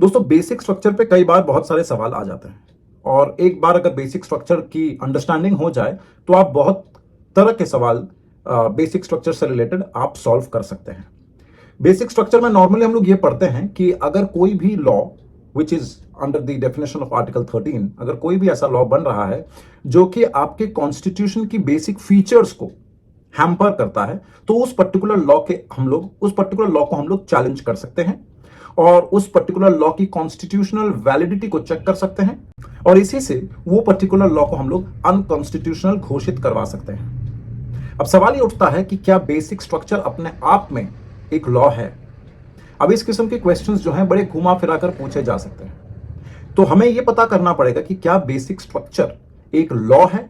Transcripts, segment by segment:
दोस्तों basic structure पे कई बार बहुत सारे सवाल आ जाते हैं और एक बार अगर बेसिक स्ट्रक्चर की अंडरस्टैंडिंग हो जाए तो आप बहुत तरह के सवाल बेसिक स्ट्रक्चर से रिलेटेड आप सॉल्व कर सकते हैं। बेसिक स्ट्रक्चर में नॉर्मली हम लोग ये पढ़ते हैं कि अगर कोई भी law which is under the definition of article 13, अगर कोई भी ऐसा लॉ बन रहा है जो कि आपके कॉन्स्टिट्यूशन की बेसिक फीचर्स को हैम्पर करता है तो उस पर्टिकुलर लॉ को हम लोग चैलेंज कर सकते हैं और उस पर्टिकुलर लॉ की कॉन्स्टिट्यूशनल वैलिडिटी को चेक कर सकते हैं और इसी से वो पर्टिकुलर लॉ को हम लोग अनकॉन्स्टिट्यूशनल घोषित करवा सकते हैं। अब सवाल ये उठता है कि क्या बेसिक स्ट्रक्चर अपने आप में एक लॉ है? अब इस किस्म के क्वेश्चंस जो हैं बड़े घुमा फिरा कर पूछे जा सकते हैं, तो हमें यह पता करना पड़ेगा कि क्या बेसिक स्ट्रक्चर एक लॉ है,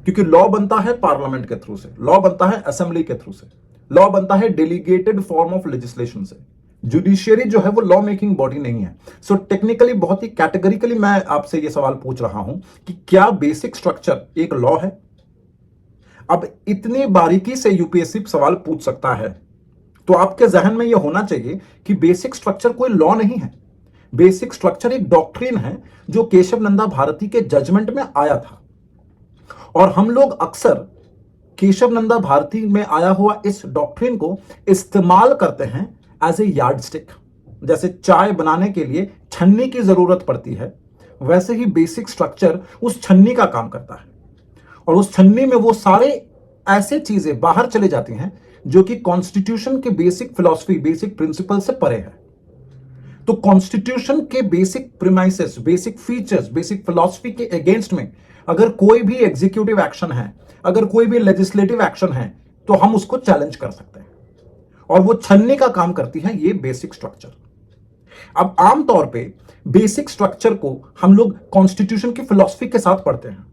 क्योंकि लॉ बनता है पार्लियामेंट के थ्रू से, लॉ बनता है असेंबली के थ्रू से, लॉ बनता है डेलीगेटेड फॉर्म ऑफ लेजिस्लेशन से। जुडिशियरी जो है वो लॉ मेकिंग बॉडी नहीं है। सो टेक्निकली बहुत ही कैटेगरिकली मैं आपसे ये सवाल पूछ रहा हूं कि क्या बेसिक स्ट्रक्चर एक लॉ है? अब इतनी बारीकी से यूपीएससी सवाल पूछ सकता है तो आपके जहन में यह होना चाहिए कि बेसिक स्ट्रक्चर कोई लॉ नहीं है। बेसिक स्ट्रक्चर एक डॉक्ट्रिन है जो केशव नंदा भारती के जजमेंट में आया था और हम लोग अक्सर केशव नंदा भारती में आया हुआ इस डॉक्ट्रिन को इस्तेमाल करते हैं एज ए यार्डस्टिक। जैसे चाय बनाने के लिए छन्नी की जरूरत पड़ती है, वैसे ही बेसिक स्ट्रक्चर उस छन्नी का काम करता है और उस छन्नी में वो सारे ऐसे चीजें बाहर चले जाती हैं जो कि कॉन्स्टिट्यूशन के बेसिक फिलॉसफी, बेसिक प्रिंसिपल से परे है। तो कॉन्स्टिट्यूशन के basic premises, basic features, basic philosophy के अगेंस्ट में अगर कोई भी एग्जीक्यूटिव एक्शन है, अगर कोई भी लेजिस्लेटिव एक्शन है, तो हम उसको चैलेंज कर सकते हैं और वो छन्नी का काम करती है ये बेसिक स्ट्रक्चर। अब आमतौर पे बेसिक स्ट्रक्चर को हम लोग कॉन्स्टिट्यूशन की फिलॉसफी के साथ पढ़ते हैं,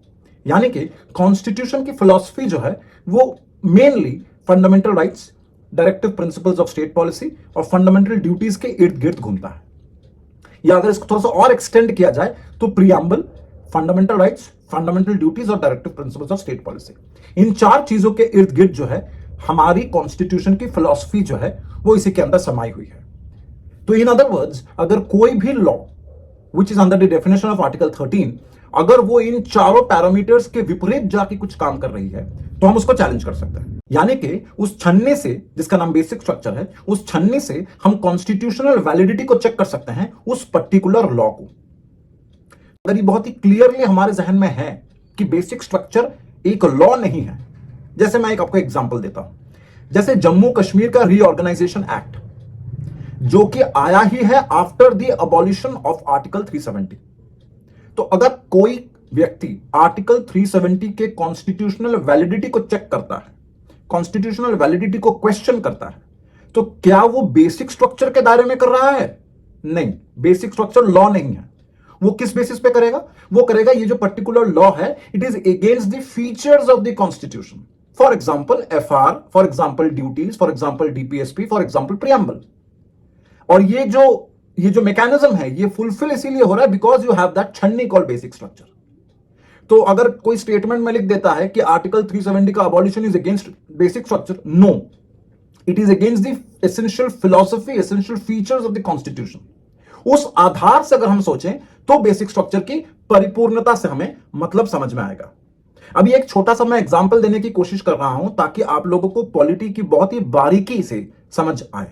यानी कि कॉन्स्टिट्यूशन की फिलॉसफी जो है वो mainly fundamental rights, directive principles of state policy और फंडामेंटल ड्यूटीज के इर्द गिर्द घूमता है। या अगर इसको थोड़ा सा और एक्सटेंड किया जाए तो preamble, fundamental rights, fundamental duties और directive principles of state policy, इन चार चीजों के इर्द गिर्द जो है हमारी कॉन्स्टिट्यूशन की फिलॉसफी जो है वो इसी के अंदर समाई हुई है। तो इन अदर वर्ड्स, अगर कोई भी law which is under the definition of article 13 अगर वो इन चारों पैरामीटर्स के विपरीत जाके कुछ काम कर रही है तो हम उसको चैलेंज कर सकते हैं। यानी कि उस छन्ने से, जिसका नाम बेसिक स्ट्रक्चर है, उस छन्ने से हम कॉन्स्टिट्यूशनल वैलिडिटी को चेक कर सकते हैं उस पर्टिकुलर लॉ को। अगर ये बहुत ही क्लियरली हमारे जहन में है कि बेसिक स्ट्रक्चर एक लॉ नहीं है, जैसे मैं आपको एग्जांपल देता हूं, जैसे जम्मू कश्मीर का रीऑर्गेनाइजेशन एक्ट जो कि आया ही है after the abolition of article 370। तो अगर कोई व्यक्ति आर्टिकल 370 के कॉन्स्टिट्यूशनल वैलिडिटी को चेक करता है, कॉन्स्टिट्यूशनल वैलिडिटी को क्वेश्चन करता है, तो क्या वो बेसिक स्ट्रक्चर के दायरे में कर रहा है? नहीं, बेसिक स्ट्रक्चर लॉ नहीं है। वो किस बेसिस पे करेगा? वो करेगा ये जो पर्टिकुलर लॉ है it is against the features of the constitution. For example FR, for example duties, for example DPSP, for example preamble. और ये जो मैकेनिज्म है ये फुलफिल इसीलिए हो रहा है बिकॉज यू हैव दैट छन्नी कॉल्ड बेसिक स्ट्रक्चर। तो अगर कोई स्टेटमेंट में लिख देता है कि आर्टिकल 370 का abolition is against basic structure, no, it is against the essential philosophy, essential features of the constitution. उस आधार से अगर हम सोचें तो बेसिक स्ट्रक्चर की परिपूर्णता से हमें मतलब समझ में आएगा। अभी एक छोटा सा मैं एग्जांपल देने की कोशिश कर रहा हूं ताकि आप लोगों को पॉलिटी की बहुत ही बारीकी से समझ आए,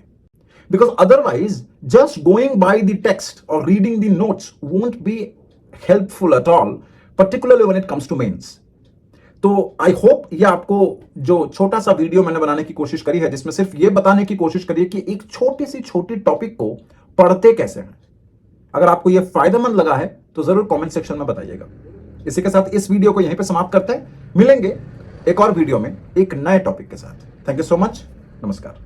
because otherwise just going by the text और reading the notes won't be helpful at all, particularly when it comes to mains. तो आई होप ये आपको जो छोटा सा वीडियो मैंने बनाने की कोशिश करी है जिसमें सिर्फ ये बताने की कोशिश करी है कि एक छोटी टॉपिक को पढ़ते कैसे हैं, अगर आपको यह फायदेमंद लगा है तो जरूर कमेंट सेक्शन में बताइएगा। इसी के साथ इस वीडियो को यहीं पे समाप्त करते हैं, मिलेंगे एक और वीडियो में एक नए टॉपिक के साथ। थैंक यू सो मच, नमस्कार।